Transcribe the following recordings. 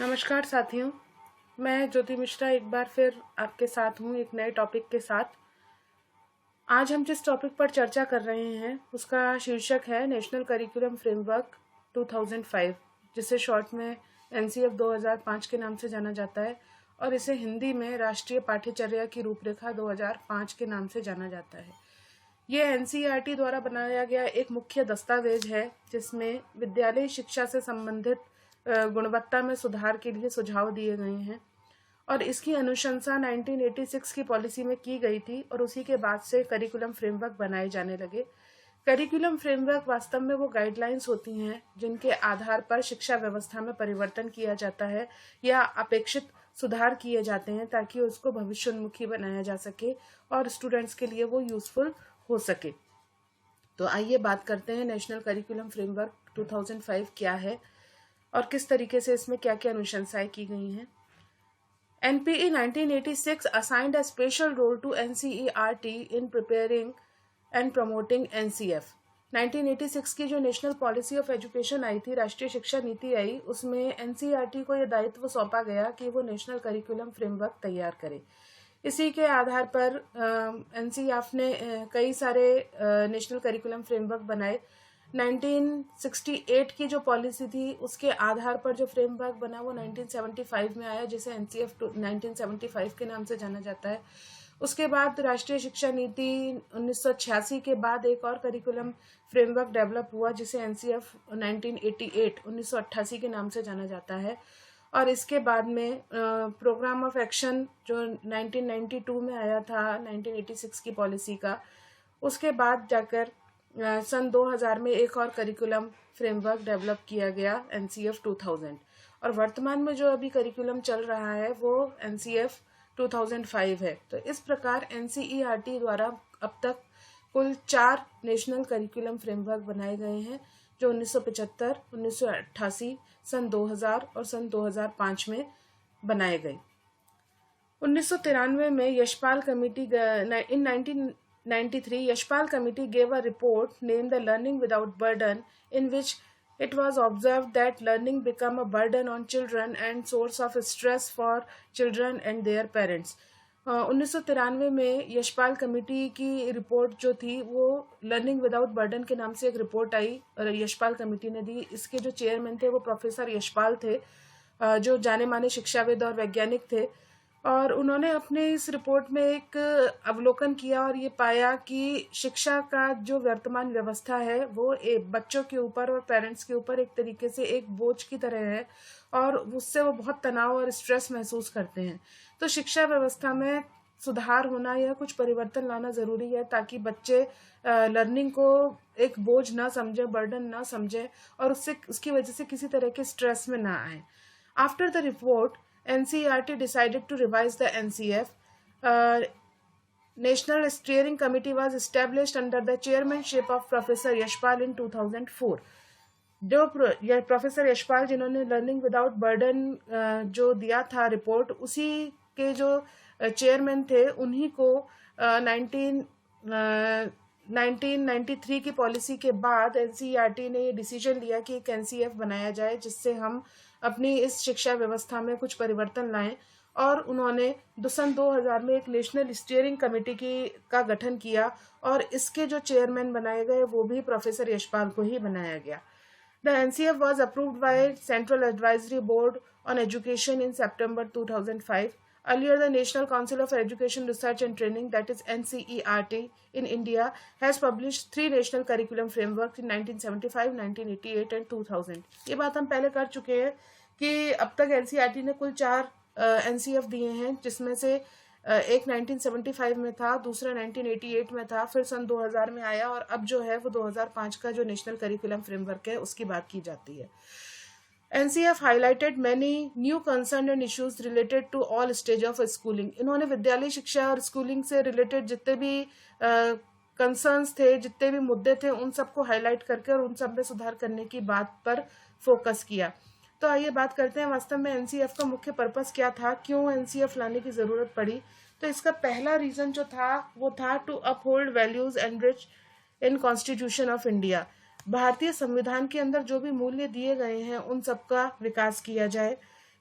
नमस्कार साथियों, मैं ज्योति मिश्रा एक बार फिर आपके साथ हूँ एक नए टॉपिक के साथ। आज हम जिस टॉपिक पर चर्चा कर रहे हैं उसका शीर्षक है नेशनल करिकुलम फ्रेमवर्क 2005, जिसे शॉर्ट में एनसीएफ 2005 के नाम से जाना जाता है और इसे हिंदी में राष्ट्रीय पाठ्यचर्या की रूपरेखा 2005 के नाम से जाना जाता है। ये एनसीईआरटी द्वारा बनाया गया एक मुख्य दस्तावेज है जिसमें विद्यालयी शिक्षा से संबंधित गुणवत्ता में सुधार के लिए सुझाव दिए गए हैं और इसकी अनुशंसा 1986 की पॉलिसी में की गई थी और उसी के बाद से करिकुलम फ्रेमवर्क बनाए जाने लगे। करिकुलम फ्रेमवर्क वास्तव में वो गाइडलाइंस होती हैं जिनके आधार पर शिक्षा व्यवस्था में परिवर्तन किया जाता है या अपेक्षित सुधार किए जाते हैं ताकि उसको भविष्योन्मुखी बनाया जा सके और स्टूडेंट्स के लिए वो यूजफुल हो सके। तो आइए बात करते हैं नेशनल करिकुलम फ्रेमवर्क 2005 क्या है और किस तरीके से इसमें क्या क्या अनुशंसाएं की गई हैं। NPE 1986 assigned a special role to NCERT in preparing and promoting NCF। 1986 की जो national policy of education I थी, राष्ट्रीय शिक्षा नीति आई, उसमें NCERT को यह दायित्व सौंपा गया कि वो नेशनल करिकुलम फ्रेमवर्क तैयार करे। इसी के आधार पर NCERT ने कई सारे नेशनल करिकुलम फ्रेमवर्क बनाए। 1968 की जो पॉलिसी थी उसके आधार पर जो फ्रेमवर्क बना वो 1975 में आया, जिसे एनसीएफ 1975 के नाम से जाना जाता है। उसके बाद राष्ट्रीय शिक्षा नीति 1986 के बाद एक और करिकुलम फ्रेमवर्क डेवलप हुआ जिसे एनसीएफ 1988 के नाम से जाना जाता है। और इसके बाद में प्रोग्राम ऑफ एक्शन जो 1992 में आया था 1986 की पॉलिसी का, उसके बाद जाकर सन 2000 में एक और करिकुलम फ्रेमवर्क डेवलप किया गया एनसीएफ 2000 और वर्तमान में जो अभी करिकुलम चल रहा है वो एनसीएफ 2005 है। तो इस प्रकार एनसीईआरटी द्वारा अब तक कुल 4 नेशनल करिकुलम फ्रेमवर्क बनाए गए हैं जो 1975, 1988, सन 2000 और सन 2005 में बनाए गए। 1993 में Yashpal committee in 1993 Yashpal committee gave a report named the Learning Without Burden, in which it was observed that learning become a burden on children and source of stress for children and their parents। 1993 में Yashpal committee की report जो थी वो learning without burden के नाम से एक report आई और यशपाल कमेटी ने दी। इसके जो चेयरमैन थे वो प्रोफेसर यशपाल थे, जो जाने माने शिक्षाविद और वैज्ञानिक थे। और उन्होंने अपने इस रिपोर्ट में एक अवलोकन किया और ये पाया कि शिक्षा का जो वर्तमान व्यवस्था है वो बच्चों के ऊपर और पेरेंट्स के ऊपर एक तरीके से एक बोझ की तरह है और उससे वो बहुत तनाव और स्ट्रेस महसूस करते हैं। तो शिक्षा व्यवस्था में सुधार होना या कुछ परिवर्तन लाना ज़रूरी है ताकि बच्चे लर्निंग को एक बोझ ना समझे, बर्डन ना समझे और उसकी वजह से किसी तरह के स्ट्रेस में ना आए। After the report NCERT decided to revise the NCF. National Steering Committee was established under the chairmanship of Professor Yashpal in 2004. जो प्रोफेसर यशपाल जिन्होंने लर्निंग विदाउट बर्डन जो दिया था रिपोर्ट, उसी के जो चेयरमैन थे उन्हीं को 1993 की पॉलिसी के बाद एनसीईआरटी ने ये डिसीजन लिया कि एक एनसीएफ बनाया जाए जिससे हम अपनी इस शिक्षा व्यवस्था में कुछ परिवर्तन लाएं। और उन्होंने सन 2000 में एक नेशनल स्टीयरिंग कमेटी का गठन किया और इसके जो चेयरमैन बनाए गए वो भी प्रोफेसर यशपाल को ही बनाया गया। The NCF was approved by central advisory board on education in September 2005। Earlier, the National Council of Education Research and Training, that is NCERT, in India has published 3 national curriculum frameworks in 1975, 1988 and 2000। ये बात हम पहले कर चुके हैं कि अब तक NCERT ने कुल 4 NCF दिए हैं, जिसमें से एक 1975 में था, दूसरा 1988 में था, फिर सन 2000 में आया और अब जो है वो 2005 का जो नेशनल करिकुलम फ्रेमवर्क है उसकी बात की जाती है। NCF highlighted many new concerns and issues related to all stage of schooling। इन्होंने विद्यालय शिक्षा और स्कूलिंग से रिलेटेड जितने भी कंसर्न्स थे, जितने भी मुद्दे थे, उन सबको हाईलाइट करके और उन सब में सुधार करने की बात पर फोकस किया। तो आइए बात करते हैं वास्तव में एनसीएफ का मुख्य पर्पस क्या था, क्यों एनसीएफ लाने की ज़रूरत पड़ी। तो इसका पहला रीज़न जो था वो था to uphold values enrich in constitution of India. भारतीय संविधान के अंदर जो भी मूल्य दिए गए हैं उन सबका विकास किया जाए।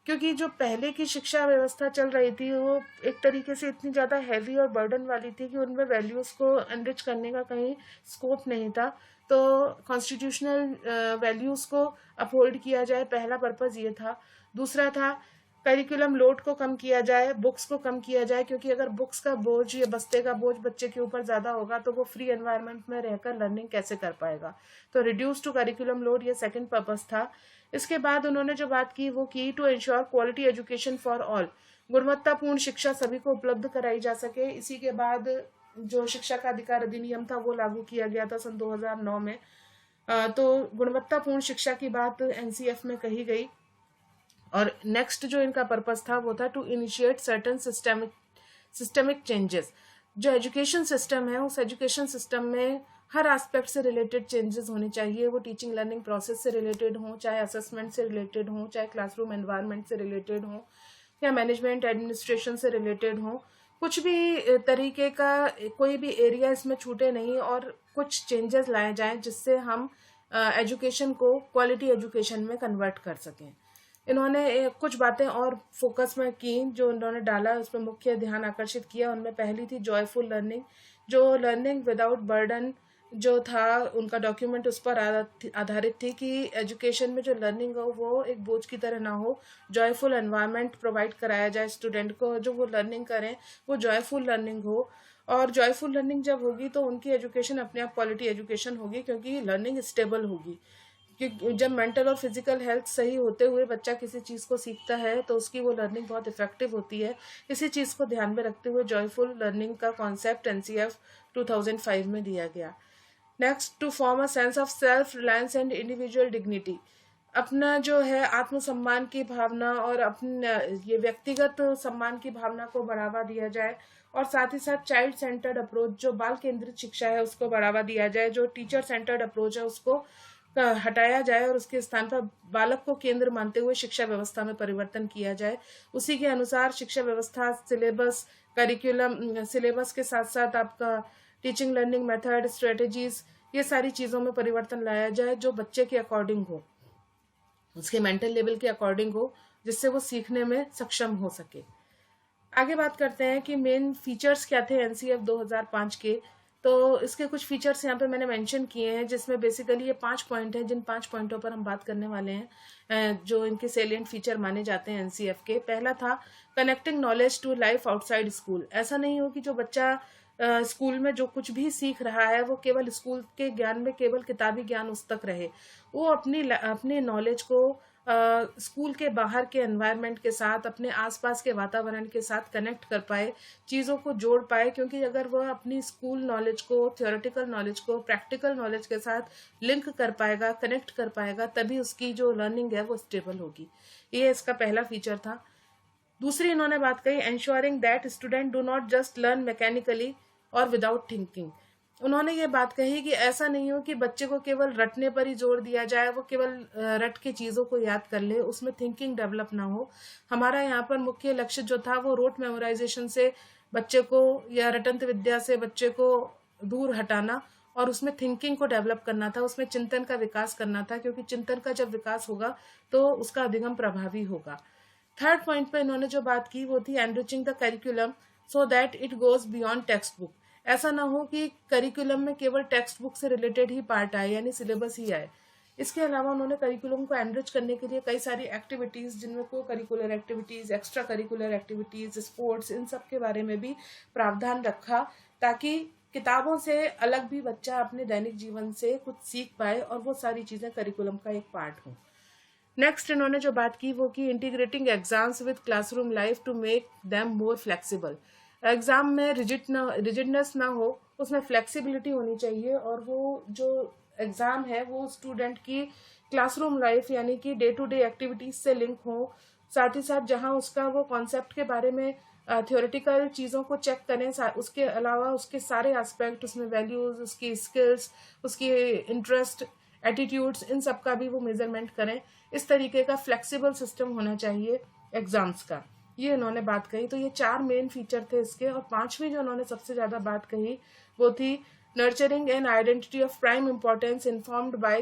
क्योंकि जो पहले की शिक्षा व्यवस्था चल रही थी वो एक तरीके से इतनी ज़्यादा हैवी और बर्डन वाली थी कि उनमें वैल्यूज़ को एनरिच करने का कहीं स्कोप नहीं था। तो कॉन्स्टिट्यूशनल वैल्यूज़ को अपहोल्ड किया जाए, पहला पर्पज़ ये था। दूसरा था करिकुलम लोड को कम किया जाए, बुक्स को कम किया जाए, क्योंकि अगर बुक्स का बोझ या बस्ते का बोझ बच्चे के ऊपर ज़्यादा होगा तो वो फ्री एनवायरनमेंट में रहकर लर्निंग कैसे कर पाएगा। तो रिड्यूस टू करिकुलम लोड ये सेकंड पर्पस था। इसके बाद उन्होंने जो बात की वो की to ensure quality education for all, गुणवत्तापूर्ण शिक्षा सभी को उपलब्ध कराई जा सके। इसी के बाद जो शिक्षा का अधिकार अधिनियम था वो लागू किया गया था सन 2009 में। तो गुणवत्तापूर्ण शिक्षा की बात एनसीएफ में कही गई। और नेक्स्ट जो इनका पर्पस था वो था to initiate certain systemic changes. जो एजुकेशन सिस्टम है उस एजुकेशन सिस्टम में हर एस्पेक्ट से रिलेटेड चेंजेस होने चाहिए। वो टीचिंग लर्निंग प्रोसेस से रिलेटेड हो, चाहे असेसमेंट से रिलेटेड हो, चाहे क्लासरूम एनवायरनमेंट से रिलेटेड हो, या मैनेजमेंट एडमिनिस्ट्रेशन से रिलेटेड हो। कुछ भी तरीके का कोई भी एरिया इसमें छूटे नहीं और कुछ चेंजेस लाए जाएं जिससे हम एजुकेशन को क्वालिटी एजुकेशन में कन्वर्ट कर सकें। इन्होंने कुछ बातें और फोकस में की जो इन्होंने डाला, उस पर मुख्य ध्यान आकर्षित किया। उनमें पहली थी जॉयफुल लर्निंग। जो लर्निंग विदाउट बर्डन जो था उनका डॉक्यूमेंट उस पर आधारित थी कि एजुकेशन में जो लर्निंग हो वो एक बोझ की तरह ना हो, जॉयफुल एनवायरनमेंट प्रोवाइड कराया जाए स्टूडेंट को, जो वो लर्निंग करें वो जॉयफुल लर्निंग हो। और जॉयफुल लर्निंग जब होगी तो उनकी एजुकेशन अपने आप क्वालिटी एजुकेशन होगी, क्योंकि लर्निंग स्टेबल होगी। कि जब मेंटल और फिजिकल हेल्थ सही होते हुए बच्चा किसी चीज़ को सीखता है तो उसकी वो लर्निंग बहुत इफेक्टिव होती है। इसी चीज़ को ध्यान में रखते हुए जॉयफुल लर्निंग का कॉन्सेप्ट एनसीएफ 2005 में दिया गया। Next, to form a sense of self reliance and individual dignity. अपना जो है आत्मसम्मान की भावना और अपने ये व्यक्तिगत सम्मान की भावना को बढ़ावा दिया जाए। और साथ ही साथ चाइल्ड सेंटर्ड अप्रोच, जो बाल केंद्रित शिक्षा है उसको बढ़ावा दिया जाए। जो टीचर सेंटर्ड अप्रोच है उसको हटाया जाए और उसके स्थान पर बालक को केंद्र मानते हुए शिक्षा व्यवस्था में परिवर्तन किया जाए। उसी के अनुसार शिक्षा व्यवस्था, सिलेबस, करिकुलम, सिलेबस के साथ साथ आपका टीचिंग लर्निंग मेथड, स्ट्रेटेजीज, ये सारी चीज़ों में परिवर्तन लाया जाए जो बच्चे के अकॉर्डिंग हो, उसके मेंटल लेवल के अकॉर्डिंग हो, जिससे वो सीखने में सक्षम हो सके। आगे बात करते हैं कि मेन फीचर्स क्या थे एनसीएफ 2005 के। तो इसके कुछ फीचर्स यहाँ पे मैंने मेंशन किए हैं, जिसमें बेसिकली ये 5 पॉइंट हैं, जिन 5 पॉइंटों पर हम बात करने वाले हैं जो इनके सेलिएंट फीचर माने जाते हैं एनसीएफ के। पहला था connecting knowledge to life outside school. ऐसा नहीं हो कि जो बच्चा स्कूल में जो कुछ भी सीख रहा है वो केवल स्कूल के ज्ञान में, केवल किताबी ज्ञान उस तक रहे। वो अपनी नॉलेज को स्कूल के बाहर के एनवायरनमेंट के साथ, अपने आसपास के वातावरण के साथ कनेक्ट कर पाए, चीज़ों को जोड़ पाए। क्योंकि अगर वह अपनी स्कूल नॉलेज को, थियोरेटिकल नॉलेज को प्रैक्टिकल नॉलेज के साथ लिंक कर पाएगा, कनेक्ट कर पाएगा, तभी उसकी जो लर्निंग है वो स्टेबल होगी। ये इसका पहला फीचर था। दूसरी इन्होंने बात कही ensuring that student do not just learn mechanically और विदाउट थिंकिंग। उन्होंने ये बात कही कि ऐसा नहीं हो कि बच्चे को केवल रटने पर ही जोर दिया जाए, वो केवल रट के चीज़ों को याद कर ले, उसमें थिंकिंग डेवलप ना हो। हमारा यहाँ पर मुख्य लक्ष्य जो था वो रोट मेमोराइजेशन से बच्चे को या रटंत विद्या से बच्चे को दूर हटाना और उसमें थिंकिंग को डेवलप करना था, उसमें चिंतन का विकास करना था। क्योंकि चिंतन का जब विकास होगा तो उसका अधिगम प्रभावी होगा। थर्ड पॉइंट पे इन्होंने जो बात की वो थी enriching the curriculum so that it goes beyond text book. ऐसा ना हो कि करिकुलम में केवल टेक्स्ट बुक से रिलेटेड ही पार्ट आए, यानी सिलेबस ही आए। इसके अलावा उन्होंने करिकुलम को एनरिच करने के लिए कई सारी एक्टिविटीज़, जिनमें co curricular activities, extra curricular activities, sports, इन सब के बारे में भी प्रावधान रखा, ताकि किताबों से अलग भी बच्चा अपने दैनिक जीवन से कुछ सीख पाए और वो सारी चीज़ें करिकुलम का एक पार्ट हों। नेक्स्ट इन्होंने जो बात की वो की integrating exams with classroom life to make them more flexible. Exam में रिजिडनेस ना हो, उसमें फ्लेक्सिबिलिटी होनी चाहिए। और वो जो एग्जाम है वो स्टूडेंट की क्लासरूम लाइफ यानी कि डे टू डे एक्टिविटीज से लिंक हो। साथ ही साथ जहां उसका वो कॉन्सेप्ट के बारे में थियोरेटिकल चीज़ों को चेक करें, उसके अलावा उसके सारे एस्पेक्ट, उसमें वैल्यूज, उसकी स्किल्स, उसकी इंटरेस्ट, एटीट्यूड्स, इन सब का भी वो मेजरमेंट करें। इस तरीके का फ्लेक्सिबल सिस्टम होना चाहिए एग्जाम्स का, ये इन्होंने बात कही। तो ये 4 मेन फीचर थे इसके। और 5वीं जो उन्होंने सबसे ज्यादा बात कही वो थी nurturing an identity of prime importance informed by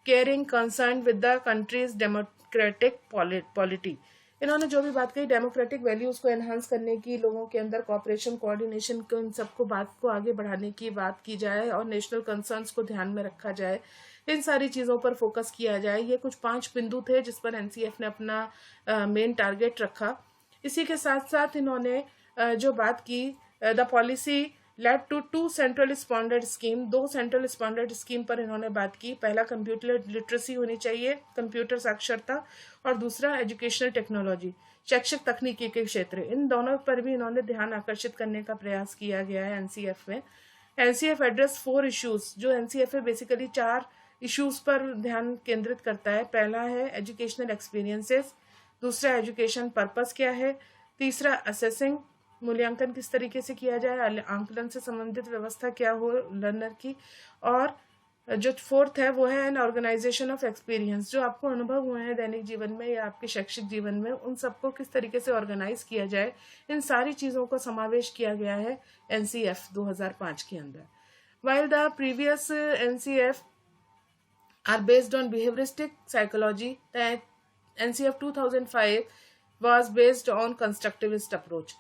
caring concern with the country's democratic polity. इन्होंने जो भी बात कही, डेमोक्रेटिक वैल्यूज़ को एनहांस करने की, लोगों के अंदर कोऑपरेशन, कोऑर्डिनेशन को, इन सबको बात को आगे बढ़ाने की बात की जाए और नेशनल कंसर्न्स को ध्यान में रखा जाए, इन सारी चीज़ों पर फोकस किया जाए। ये कुछ 5 बिंदु थे जिस पर एनसीएफ ने अपना मेन टारगेट रखा। इसी के साथ साथ इन्होंने जो बात की, the policy led to 2 central sponsored scheme, 2 central sponsored scheme पर इन्होंने बात की। पहला कंप्यूटर लिटरेसी होनी चाहिए, कंप्यूटर साक्षरता, और दूसरा एजुकेशनल टेक्नोलॉजी, शैक्षिक तकनीकी के क्षेत्र। इन दोनों पर भी इन्होंने ध्यान आकर्षित करने का प्रयास किया गया है एनसीएफ में। एनसीएफ एड्रेस 4 इश्यूज, जो एनसीएफ है बेसिकली 4 इश्यूज पर ध्यान केंद्रित करता है। पहला है एजुकेशनल एक्सपीरियंसेस, दूसरा एजुकेशन पर्पस क्या है, तीसरा असेसिंग, मूल्यांकन किस तरीके से किया जाए, आंकलन से संबंधित व्यवस्था क्या हो लर्नर की, और जो 4th है वो है एन ऑर्गेनाइजेशन ऑफ एक्सपीरियंस, जो आपको अनुभव हुए हैं दैनिक जीवन में या आपके शैक्षिक जीवन में, उन सबको किस तरीके से ऑर्गेनाइज किया जाए, इन सारी चीज़ों को समावेश किया गया है एनसीएफ 2005 के अंदर। While the previous NCF are based on behavioristic psychology, the NCF 2005 was based on constructivist approach.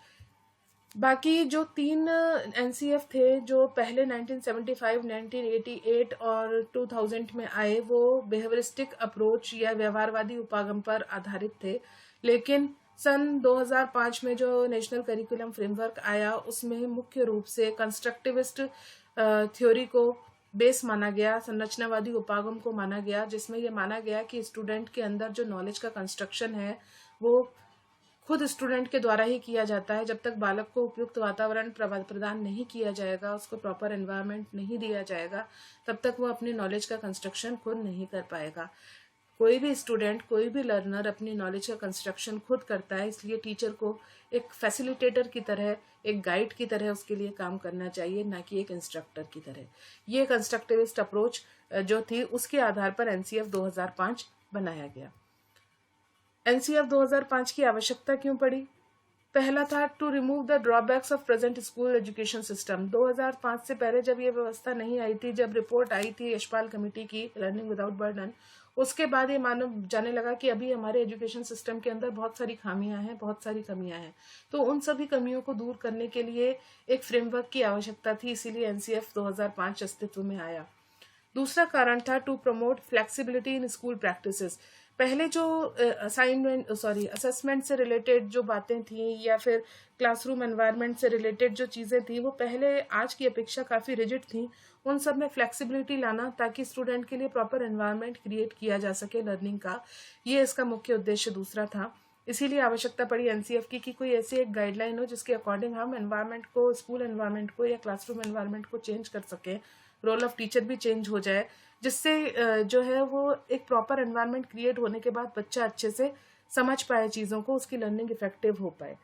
बाकी जो 3 एनसीएफ थे जो पहले 1975, 1988 और 2000 में आए, वो बिहेवियरिस्टिक अप्रोच या व्यवहारवादी उपागम पर आधारित थे। लेकिन सन 2005 में जो नेशनल करिकुलम फ्रेमवर्क आया, उसमें मुख्य रूप से कंस्ट्रक्टिविस्ट थ्योरी को बेस माना गया, संरचनावादी उपागम को माना गया, जिसमें यह माना गया कि स्टूडेंट के अंदर जो नॉलेज का कंस्ट्रक्शन है वो खुद स्टूडेंट के द्वारा ही किया जाता है। जब तक बालक को उपयुक्त वातावरण प्रदान नहीं किया जाएगा, उसको प्रॉपर एनवायरनमेंट नहीं दिया जाएगा, तब तक वो अपनी नॉलेज का कंस्ट्रक्शन खुद नहीं कर पाएगा। कोई भी स्टूडेंट, कोई भी लर्नर अपनी नॉलेज का कंस्ट्रक्शन खुद करता है, इसलिए टीचर को एक फैसिलिटेटर की तरह, एक गाइड की तरह उसके लिए काम करना चाहिए, ना कि एक इंस्ट्रक्टर की तरह। ये कंस्ट्रक्टिविस्ट अप्रोच जो थी, उसके आधार पर एनसीएफ 2005 बनाया गया। एनसीएफ 2005 की आवश्यकता क्यों पड़ी? पहला था to remove the drawbacks of present school education system. 2005 से पहले जब ये व्यवस्था नहीं आई थी, जब रिपोर्ट आई थी यशपाल कमेटी की लर्निंग विदाउट बर्डन, उसके बाद ये मानो जाने लगा कि अभी हमारे एजुकेशन सिस्टम के अंदर बहुत सारी खामियां हैं, बहुत सारी कमियां हैं। तो उन सभी कमियों को दूर करने के लिए एक फ्रेमवर्क की आवश्यकता थी, इसीलिए एनसीएफ 2005 अस्तित्व में आया। दूसरा कारण था to promote flexibility in school practices. पहले जो असेसमेंट से रिलेटेड जो बातें थी या फिर क्लासरूम एनवायरनमेंट से रिलेटेड जो चीज़ें थी, वो पहले आज की अपेक्षा काफ़ी रिजिड थी। उन सब में फ्लेक्सिबिलिटी लाना, ताकि स्टूडेंट के लिए प्रॉपर एनवायरनमेंट क्रिएट किया जा सके लर्निंग का, ये इसका मुख्य उद्देश्य दूसरा था। इसीलिए आवश्यकता पड़ी एनसीएफ की कि कोई ऐसी एक गाइडलाइन हो जिसके अकॉर्डिंग हम एनवायरनमेंट को, स्कूल एनवायरनमेंट को या क्लासरूम एनवायरनमेंट को चेंज कर सकें, रोल ऑफ टीचर भी चेंज हो जाए, जिससे जो है वो एक प्रॉपर एनवायरनमेंट क्रिएट होने के बाद बच्चा अच्छे से समझ पाए चीज़ों को, उसकी लर्निंग इफेक्टिव हो पाए।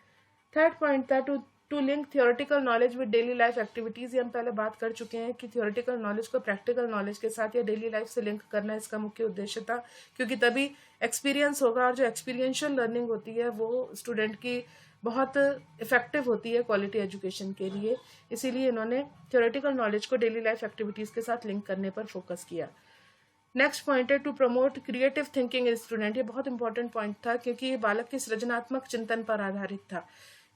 थर्ड पॉइंट था to link theoretical knowledge with daily life activities. ये हम पहले बात कर चुके हैं कि थियोरेटिकल नॉलेज को प्रैक्टिकल नॉलेज के साथ या डेली लाइफ से लिंक करना इसका मुख्य उद्देश्य था, क्योंकि तभी एक्सपीरियंस होगा, और जो एक्सपीरियंशियल लर्निंग होती है वो स्टूडेंट की बहुत इफेक्टिव होती है क्वालिटी एजुकेशन के लिए। इसीलिए इन्होंने थियोरेटिकल नॉलेज को डेली लाइफ एक्टिविटीज़ के साथ लिंक करने पर फोकस किया। नेक्स्ट पॉइंट है to promote creative thinking in student. ये बहुत इंपॉर्टेंट पॉइंट था, क्योंकि ये बालक के सृजनात्मक चिंतन पर आधारित था।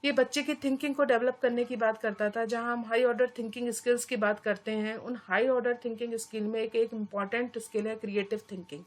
ये बच्चे की थिंकिंग को डेवलप करने की बात करता था। जहां हम हाई ऑर्डर थिंकिंग स्किल्स की बात करते हैं, उन हाई ऑर्डर थिंकिंग स्किल में एक इम्पॉर्टेंट स्किल है क्रिएटिव थिंकिंग,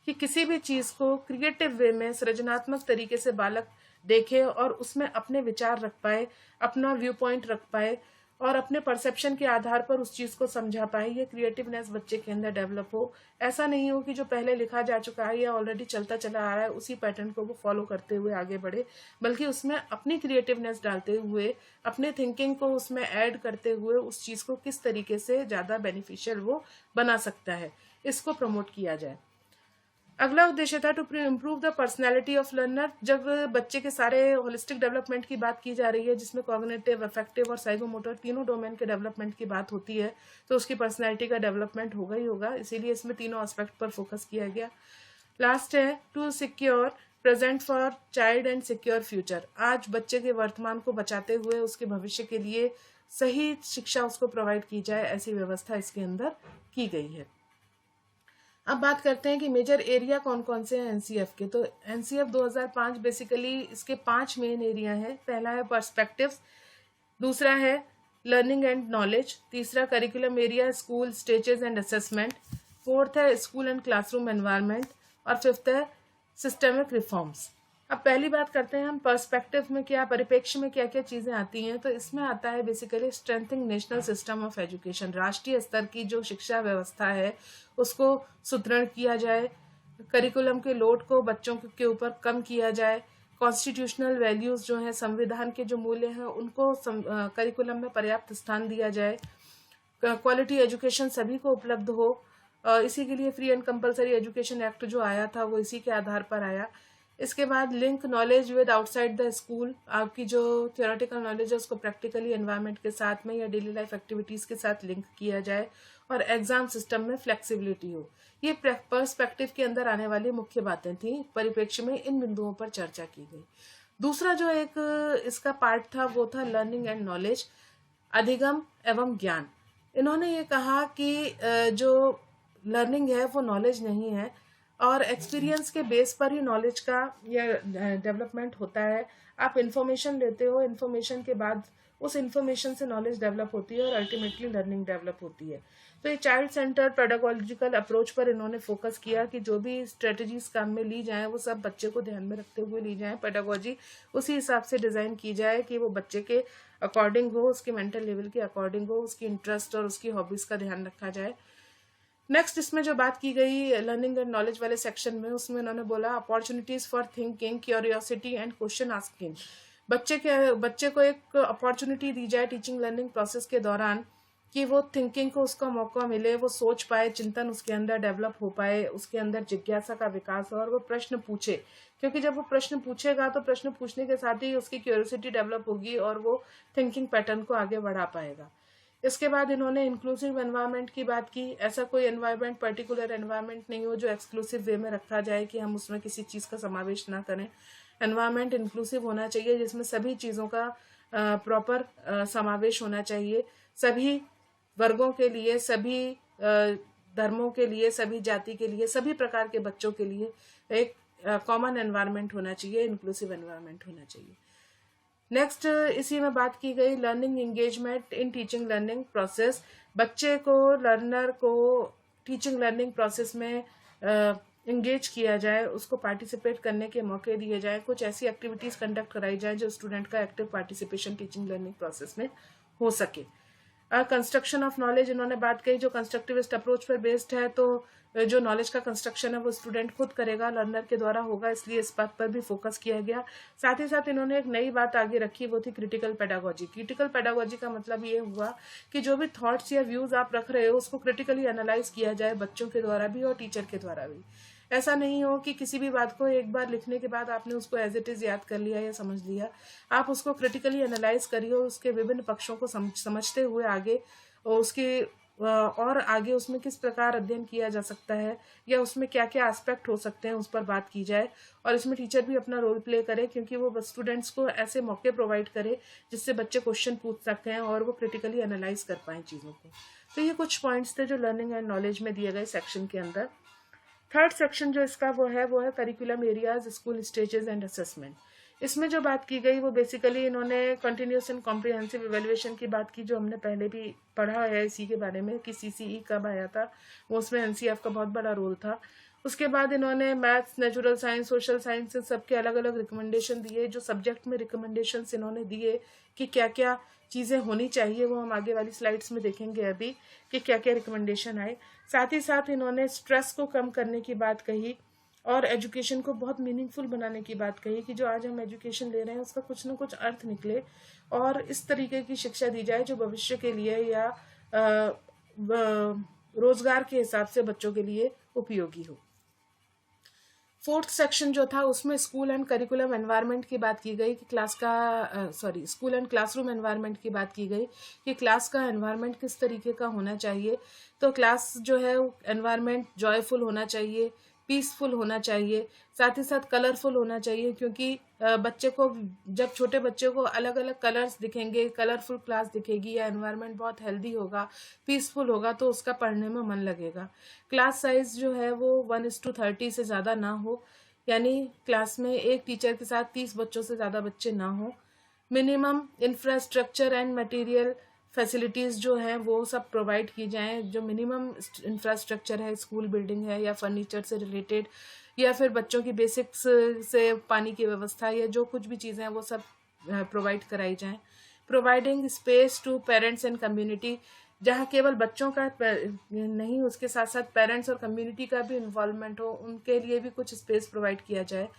कि किसी भी चीज़ को क्रिएटिव वे में, सृजनात्मक तरीके से बालक देखे और उसमें अपने विचार रख पाए, अपना व्यू पॉइंट रख पाए और अपने परसेप्शन के आधार पर उस चीज़ को समझा पाए। ये क्रिएटिवनेस बच्चे के अंदर डेवलप हो। ऐसा नहीं हो कि जो पहले लिखा जा चुका है या ऑलरेडी चलता चला आ रहा है उसी पैटर्न को वो फॉलो करते हुए आगे बढ़े, बल्कि उसमें अपनी क्रिएटिवनेस डालते हुए, अपने थिंकिंग को उसमें ऐड करते हुए उस चीज़ को किस तरीके से ज़्यादा बेनिफिशियल वो बना सकता है, इसको प्रमोट किया जाए। अगला उद्देश्य था to improve the personality of learner. जब बच्चे के सारे होलिस्टिक डेवलपमेंट की बात की जा रही है, जिसमें कॉग्निटिव, अफेक्टिव और साइकोमोटर तीनों डोमेन के डेवलपमेंट की बात होती है, तो उसकी पर्सनैलिटी का डेवलपमेंट होगा ही होगा। इसीलिए इसमें तीनों एस्पेक्ट पर फोकस किया गया। लास्ट है to secure present for child and secure future. आज बच्चे के वर्तमान को बचाते हुए उसके भविष्य के लिए सही शिक्षा उसको प्रोवाइड की जाए, ऐसी व्यवस्था इसके अंदर की गई है। अब बात करते हैं कि मेजर एरिया कौन कौन से हैं एनसीएफ के। तो एनसीएफ 2005 बेसिकली इसके 5 मेन एरिया हैं। पहला है पर्सपेक्टिव्स, दूसरा है लर्निंग एंड नॉलेज, तीसरा curriculum area school stages and assessment, fourth है स्कूल एंड क्लासरूम एनवायरनमेंट, और फिफ्थ है सिस्टमिक रिफॉर्म्स। अब पहली बात करते हैं हम पर्सपेक्टिव में क्या, परिप्रेक्ष्य में क्या क्या चीज़ें आती हैं। तो इसमें आता है basically strengthening national system of education, राष्ट्रीय स्तर की जो शिक्षा व्यवस्था है उसको सुदृढ़ किया जाए, करिकुलम के लोड को बच्चों के ऊपर कम किया जाए, कॉन्स्टिट्यूशनल वैल्यूज़ जो हैं, संविधान के जो मूल्य हैं उनको करिकुलम में पर्याप्त स्थान दिया जाए, क्वालिटी एजुकेशन सभी को उपलब्ध हो। इसी के लिए free and compulsory education act जो आया था वो इसी के आधार पर आया। इसके बाद link knowledge with outside the school, आपकी जो थियोरेटिकल नॉलेज है उसको प्रैक्टिकली एनवायरनमेंट के साथ में या डेली लाइफ एक्टिविटीज़ के साथ लिंक किया जाए, और एग्जाम सिस्टम में फ्लेक्सिबिलिटी हो। ये पर्सपेक्टिव के अंदर आने वाली मुख्य बातें थी। परिप्रेक्ष्य में इन बिंदुओं पर चर्चा की गई। दूसरा जो एक इसका पार्ट था वो था लर्निंग एंड नॉलेज, अधिगम एवं ज्ञान। इन्होंने ये कहा कि जो लर्निंग है वो नॉलेज नहीं है, और एक्सपीरियंस के बेस पर ही नॉलेज का या डेवलपमेंट होता है। आप इंफॉर्मेशन लेते हो, इंफॉर्मेशन के बाद उस इंफॉर्मेशन से नॉलेज डेवलप होती है और अल्टीमेटली लर्निंग डेवलप होती है। तो ये चाइल्ड सेंटर पेडागोजिकल अप्रोच पर इन्होंने फोकस किया कि जो भी स्ट्रेटजीज काम में ली जाए वो सब बच्चे को ध्यान में रखते हुए ली जाए, पेडागोजी उसी हिसाब से डिज़ाइन की जाए कि वो बच्चे के अकॉर्डिंग हो, उसके मेंटल लेवल के अकॉर्डिंग हो, उसकी इंटरेस्ट और उसकी हॉबीज़ का ध्यान रखा जाए। नेक्स्ट इसमें जो बात की गई लर्निंग एंड नॉलेज वाले सेक्शन में, उसमें उन्होंने बोला opportunities for thinking, curiosity and question asking. बच्चे को एक अपॉर्चुनिटी दी जाए टीचिंग लर्निंग प्रोसेस के दौरान कि वो थिंकिंग को उसका मौका मिले, वो सोच पाए, चिंतन उसके अंदर डेवलप हो पाए, उसके अंदर जिज्ञासा का विकास हो और वो प्रश्न पूछे। क्योंकि जब वो प्रश्न पूछेगा तो प्रश्न पूछने के साथ ही उसकी क्यूरियोसिटी डेवलप होगी और वो थिंकिंग पैटर्न को आगे बढ़ा पाएगा। इसके बाद इन्होंने इंक्लूसिव एनवायरनमेंट की बात की। ऐसा कोई एनवायरनमेंट, पर्टिकुलर एनवायरनमेंट नहीं हो जो एक्सक्लूसिव वे में रखा जाए कि हम उसमें किसी चीज़ का समावेश ना करें। एनवायरनमेंट इंक्लूसिव होना चाहिए जिसमें सभी चीज़ों का प्रॉपर समावेश होना चाहिए, सभी वर्गों के लिए, सभी धर्मों के लिए, सभी जाति के लिए, सभी प्रकार के बच्चों के लिए एक कॉमन एनवायरनमेंट होना चाहिए, इंक्लूसिव एनवायरनमेंट होना चाहिए। नेक्स्ट इसी में बात की गई learning engagement in teaching learning process. बच्चे को, लर्नर को टीचिंग लर्निंग प्रोसेस में इंगेज किया जाए, उसको पार्टिसिपेट करने के मौके दिए जाए, कुछ ऐसी एक्टिविटीज़ कंडक्ट कराई जाए जो स्टूडेंट का active participation teaching learning process में हो सके। कंस्ट्रक्शन ऑफ नॉलेज इन्होंने बात कही, जो कंस्ट्रक्टिविस्ट अप्रोच पर बेस्ड है, तो जो नॉलेज का कंस्ट्रक्शन है वो स्टूडेंट खुद करेगा, लर्नर के द्वारा होगा, इसलिए इस बात पर भी फोकस किया गया। साथ ही साथ इन्होंने एक नई बात आगे रखी, वो थी क्रिटिकल पेडागोजी। क्रिटिकल पेडागोजी का मतलब ये हुआ कि जो भी थॉट्स या व्यूज आप रख रहे हो उसको क्रिटिकली एनालाइज किया जाए, बच्चों के द्वारा भी और टीचर के द्वारा भी। ऐसा नहीं हो कि किसी भी बात को एक बार लिखने के बाद आपने उसको एज इट इज याद कर लिया या समझ लिया। आप उसको क्रिटिकली एनालाइज करिए और उसके विभिन्न पक्षों को समझते हुए आगे और आगे उसमें किस प्रकार अध्ययन किया जा सकता है या उसमें क्या क्या एस्पेक्ट हो सकते हैं उस पर बात की जाए। और इसमें टीचर भी अपना रोल प्ले करे, क्योंकि वो स्टूडेंट्स को ऐसे मौके प्रोवाइड करे जिससे बच्चे क्वेश्चन पूछ सकते हैं और वो क्रिटिकली एनालाइज कर पाए चीज़ों को। तो ये कुछ पॉइंट्स थे जो लर्निंग एंड नॉलेज में दिए गए सेक्शन के अंदर। थर्ड सेक्शन जो इसका वो है curriculum areas, school stages and assessment. इसमें जो बात की गई वो बेसिकली इन्होंने कंटिन्यूस एंड कॉम्प्रिहेंसिव इवेल्युएशन की बात की, जो हमने पहले भी पढ़ा है इसी के बारे में कि सीसीई कब आया था, वो उसमें एनसीएफ का बहुत बड़ा रोल था। उसके बाद इन्होंने maths, natural science, social science सबके अलग अलग रिकमेंडेशन दिए। जो सब्जेक्ट में रिकमेंडेशन इन्होंने दिए कि क्या क्या चीज़ें होनी चाहिए, वो हम आगे वाली स्लाइड्स में देखेंगे अभी कि क्या क्या रिकमेंडेशन आए। साथ ही साथ इन्होंने स्ट्रेस को कम करने की बात कही और एजुकेशन को बहुत मीनिंगफुल बनाने की बात कही कि जो आज हम एजुकेशन ले रहे हैं उसका कुछ ना कुछ अर्थ निकले और इस तरीके की शिक्षा दी जाए जो भविष्य के लिए या रोजगार के हिसाब से बच्चों के लिए उपयोगी हो। फोर्थ सेक्शन जो था उसमें स्कूल एंड करिकुलम एनवायरनमेंट की बात की गई कि स्कूल एंड क्लासरूम एनवायरनमेंट की बात की गई कि क्लास का एनवायरनमेंट किस तरीके का होना चाहिए। तो क्लास जो है एनवायरनमेंट जॉयफुल होना चाहिए, पीसफुल होना चाहिए, साथ ही साथ कलरफुल होना चाहिए, क्योंकि बच्चे को, जब छोटे बच्चे को अलग अलग कलर्स दिखेंगे, कलरफुल क्लास दिखेगी या एनवायरनमेंट बहुत हेल्दी होगा, पीसफुल होगा, तो उसका पढ़ने में मन लगेगा। क्लास साइज जो है वो 1:30 से ज़्यादा ना हो, यानी क्लास में एक टीचर के साथ 30 बच्चों से ज़्यादा बच्चे ना हो। Minimum infrastructure and material facilities जो हैं वो सब प्रोवाइड की जाएं। जो मिनिमम इंफ्रास्ट्रक्चर है, स्कूल बिल्डिंग है या फर्नीचर से रिलेटेड, या फिर बच्चों की बेसिक्स से पानी की व्यवस्था या जो कुछ भी चीज़ें हैं वो सब प्रोवाइड कराई जाएं। Providing space to parents and community, जहाँ केवल बच्चों का नहीं, उसके साथ साथ पेरेंट्स और कम्युनिटी का भी इन्वॉल्वमेंट हो, उनके लिए भी कुछ स्पेस प्रोवाइड किया जाए।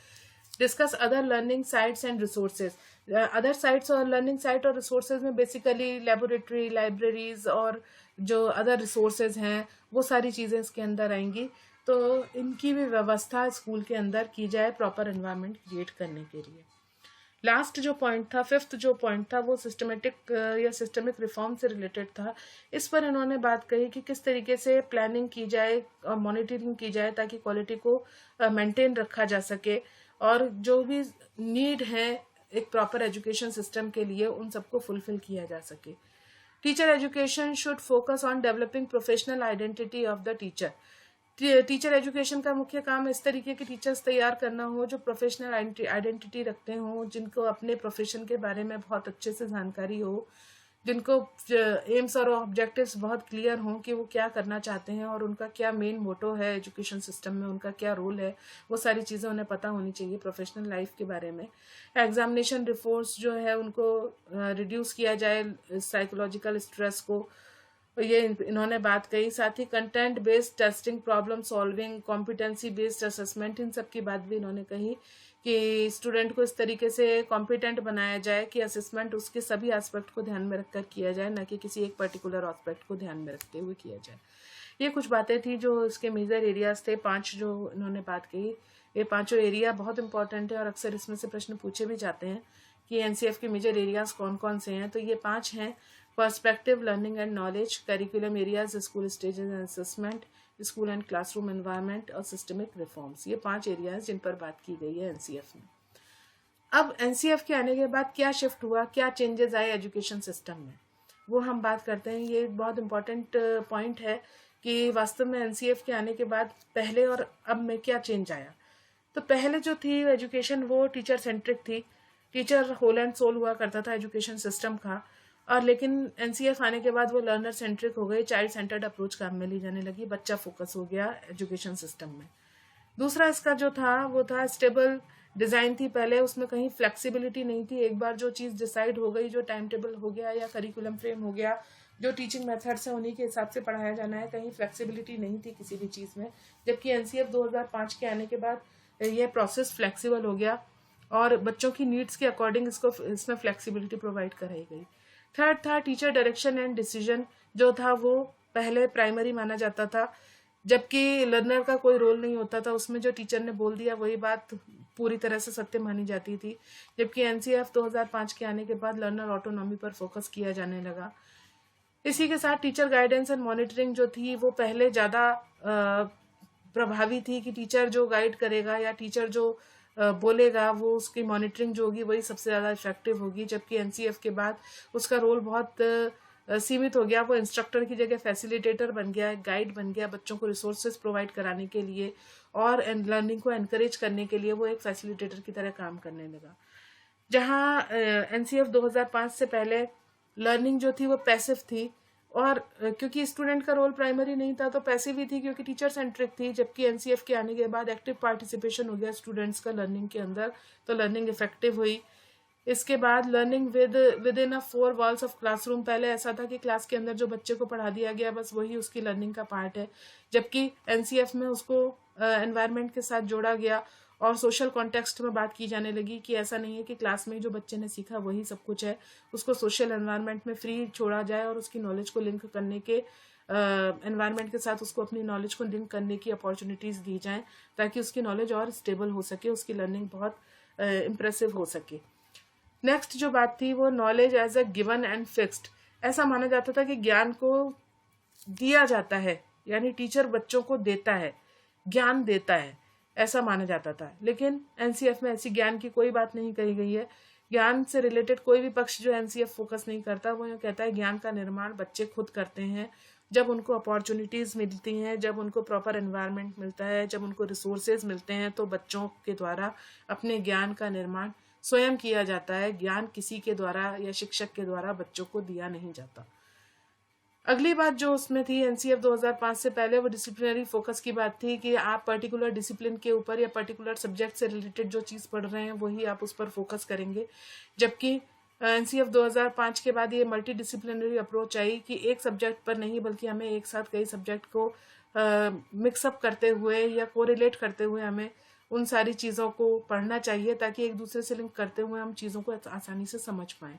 Discuss other learning sites and resources. Other sites और लर्निंग साइट और रिसोर्सेज में बेसिकली लेबोरेटरी, लाइब्रेरीज और जो अदर रिसोर्सेज हैं वो सारी चीज़ें इसके अंदर आएंगी। तो इनकी भी व्यवस्था स्कूल के अंदर की जाए प्रॉपर एनवायरनमेंट क्रिएट करने के लिए। लास्ट जो पॉइंट था, फिफ्थ जो पॉइंट था, वो सिस्टमेटिक या सिस्टमिक रिफॉर्म से रिलेटेड था। इस पर इन्होंने बात कही कि किस तरीके से प्लानिंग की जाए और मॉनिटरिंग की जाए ताकि क्वालिटी को मेंटेन रखा जा सके, और जो भी नीड है एक प्रॉपर एजुकेशन सिस्टम के लिए उन सबको फुलफिल किया जा सके। Teacher education should focus on developing professional identity of the teacher. Teacher education का मुख्य काम इस तरीके के टीचर्स तैयार करना हो जो प्रोफेशनल आइडेंटिटी रखते हो, जिनको अपने प्रोफेशन के बारे में बहुत अच्छे से जानकारी हो, जिनको एम्स और ऑब्जेक्टिव्स बहुत क्लियर हों कि वो क्या करना चाहते हैं और उनका क्या मेन मोटो है एजुकेशन सिस्टम में, उनका क्या रोल है, वो सारी चीज़ें उन्हें पता होनी चाहिए प्रोफेशनल लाइफ के बारे में। एग्जामिनेशन रिपोर्ट्स जो है उनको रिड्यूस किया जाए, साइकोलॉजिकल स्ट्रेस को, ये इन्होंने बात कही। साथ ही content based testing, problem solving, competency based assessment, इन सब की बात भी इन्होंने कही कि स्टूडेंट को इस तरीके से कॉम्पिटेंट बनाया जाए कि असेसमेंट उसके सभी एस्पेक्ट को ध्यान में रखकर किया जाए, न कि किसी एक पर्टिकुलर एस्पेक्ट को ध्यान में रखते हुए किया जाए। ये कुछ बातें थी जो इसके मेजर एरियाज थे, 5 जो इन्होंने बात कही। ये 5 एरिया बहुत इंपॉर्टेंट है और अक्सर इसमें से प्रश्न पूछे भी जाते हैं कि एनसीएफ के मेजर एरियाज कौन कौन से हैं। तो ये 5 हैं: perspective, learning and knowledge, curriculum areas, school stages and assessment, school and classroom environment और सिस्टमिक रिफॉर्म्स। ये 5 एरियाज जिन पर बात की गई है एनसीएफ में। अब एनसीएफ के आने के बाद क्या शिफ्ट हुआ, क्या चेंजेस आए एजुकेशन सिस्टम में, वो हम बात करते हैं। ये बहुत इंपॉर्टेंट पॉइंट है कि वास्तव में एनसीएफ के आने के बाद पहले और अब में क्या चेंज आया। तो पहले जो थी एजुकेशन वो टीचर सेंट्रिक थी, टीचर होल एंड सोल हुआ करता था एजुकेशन सिस्टम का, और लेकिन एनसीएफ आने के बाद वो लर्नर सेंट्रिक हो गई, चाइल्ड सेंटर्ड अप्रोच काम में ली जाने लगी, बच्चा फोकस हो गया एजुकेशन सिस्टम में। दूसरा इसका जो था वो था स्टेबल डिज़ाइन थी। पहले उसमें कहीं फ्लेक्सिबिलिटी नहीं थी, एक बार जो चीज़ डिसाइड हो गई, जो टाइम टेबल हो गया या करिकुलम फ्रेम हो गया, जो टीचिंग मेथड्स है उन्हीं के हिसाब से पढ़ाया जाना है, कहीं फ्लेक्सिबिलिटी नहीं थी किसी भी चीज़ में। जबकि एनसीएफ 2005 के आने के बाद यह प्रोसेस फ्लेक्सिबल हो गया और बच्चों की नीड्स के अकॉर्डिंग इसमें फ्लेक्सिबिलिटी प्रोवाइड कराई गई। थर्ड था टीचर डायरेक्शन एंड डिसीजन, जो था वो पहले प्राइमरी माना जाता था, जबकि लर्नर का कोई रोल नहीं होता था उसमें, जो टीचर ने बोल दिया वही बात पूरी तरह से सत्य मानी जाती थी। जबकि एनसीएफ 2005 के आने के बाद लर्नर ऑटोनॉमी पर फोकस किया जाने लगा। इसी के साथ टीचर गाइडेंस एंड मॉनिटरिंग जो थी वो पहले ज़्यादा प्रभावी थी कि टीचर जो गाइड करेगा या टीचर जो बोलेगा वो उसकी मॉनिटरिंग जो होगी वही सबसे ज़्यादा इफेक्टिव होगी। जबकि एनसीएफ के बाद उसका रोल बहुत सीमित हो गया, वो इंस्ट्रक्टर की जगह फैसिलिटेटर बन गया, गाइड बन गया, बच्चों को रिसोर्सेज प्रोवाइड कराने के लिए और लर्निंग को एनकरेज करने के लिए वो एक फैसिलिटेटर की तरह काम करने लगा। जहाँ एनसीएफ 2005 से पहले लर्निंग जो थी वो पैसिव थी, और क्योंकि स्टूडेंट का रोल प्राइमरी नहीं था तो पैसिव ही थी क्योंकि टीचर सेंट्रिक थी। जबकि एनसीएफ के आने के बाद एक्टिव पार्टिसिपेशन हो गया स्टूडेंट्स का लर्निंग के अंदर, तो लर्निंग इफेक्टिव हुई। इसके बाद learning with in 4 walls of classroom, पहले ऐसा था कि क्लास के अंदर जो बच्चे को पढ़ा दिया गया बस वही उसकी लर्निंग का पार्ट है, जबकि एनसीएफ में उसको एनवायरनमेंट के साथ जोड़ा गया और सोशल कॉन्टेक्स्ट में बात की जाने लगी कि ऐसा नहीं है कि क्लास में जो बच्चे ने सीखा वही सब कुछ है, उसको सोशल एनवायरनमेंट में फ्री छोड़ा जाए और उसकी नॉलेज को लिंक करने के एनवायरनमेंट के साथ उसको अपनी नॉलेज को लिंक करने की अपॉर्चुनिटीज़ दी जाएं ताकि उसकी नॉलेज और स्टेबल हो सके, उसकी लर्निंग बहुत इम्प्रेसिव हो सके। नेक्स्ट जो बात थी वो knowledge as a given and fixed. ऐसा माना जाता था कि ज्ञान को दिया जाता है, यानी टीचर बच्चों को देता है, ज्ञान देता है, ऐसा माना जाता था। लेकिन एनसीएफ में ऐसी ज्ञान की कोई बात नहीं कही गई है। ज्ञान से रिलेटेड कोई भी पक्ष जो एनसीएफ फोकस नहीं करता, वो ये कहता है ज्ञान का निर्माण बच्चे खुद करते हैं, जब उनको अपॉर्चुनिटीज मिलती हैं, जब उनको प्रॉपर एनवायरनमेंट मिलता है, जब उनको रिसोर्सेज मिलते हैं, तो बच्चों के द्वारा अपने ज्ञान का निर्माण स्वयं किया जाता है। ज्ञान किसी के द्वारा या शिक्षक के द्वारा बच्चों को दिया नहीं जाता। अगली बात जो उसमें थी एनसीएफ 2005 से पहले, वो डिसिप्लिनरी फोकस की बात थी कि आप पर्टिकुलर डिसिप्लिन के ऊपर या पर्टिकुलर सब्जेक्ट से रिलेटेड जो चीज़ पढ़ रहे हैं वही आप उस पर फोकस करेंगे। जबकि एनसीएफ 2005 के बाद ये मल्टी डिसिप्लिनरी अप्रोच आई कि एक सब्जेक्ट पर नहीं बल्कि हमें एक साथ कई सब्जेक्ट को मिक्सअप करते हुए या कोरिलेट करते हुए हमें उन सारी चीज़ों को पढ़ना चाहिए, ताकि एक दूसरे से लिंक करते हुए हम चीज़ों को आसानी से समझ पाएँ।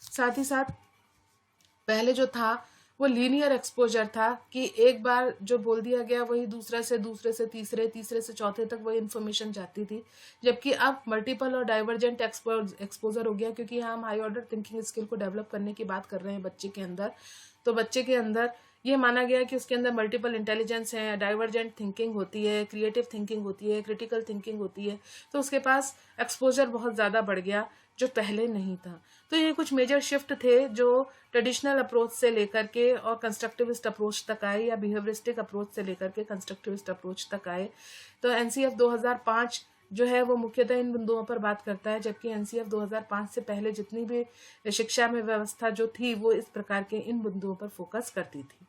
साथ ही साथ पहले जो था वो लीनियर एक्सपोजर था कि एक बार जो बोल दिया गया वही दूसरे से तीसरे, तीसरे से चौथे तक वही इन्फॉर्मेशन जाती थी। जबकि अब मल्टीपल और डाइवर्जेंट एक्सपोजर हो गया, क्योंकि हम हाई ऑर्डर थिंकिंग स्किल को डेवलप करने की बात कर रहे हैं बच्चे के अंदर। तो बच्चे के अंदर ये माना गया कि उसके अंदर मल्टीपल इंटेलिजेंस है, डाइवर्जेंट थिंकिंग होती है, क्रिएटिव थिंकिंग होती है, क्रिटिकल थिंकिंग होती है। तो उसके पास एक्सपोजर बहुत ज़्यादा बढ़ गया, जो पहले नहीं था। तो ये कुछ मेजर शिफ्ट थे जो ट्रेडिशनल अप्रोच से लेकर के और कंस्ट्रक्टिविस्ट अप्रोच तक आए, या बिहेवियरिस्टिक अप्रोच से लेकर के कंस्ट्रक्टिविस्ट अप्रोच तक आए। तो एनसीएफ 2005 जो है वो मुख्यतः इन बिंदुओं पर बात करता है, जबकि एनसीएफ 2005 से पहले जितनी भी शिक्षा में व्यवस्था जो थी वो इस प्रकार के इन बिंदुओं पर फोकस करती थी।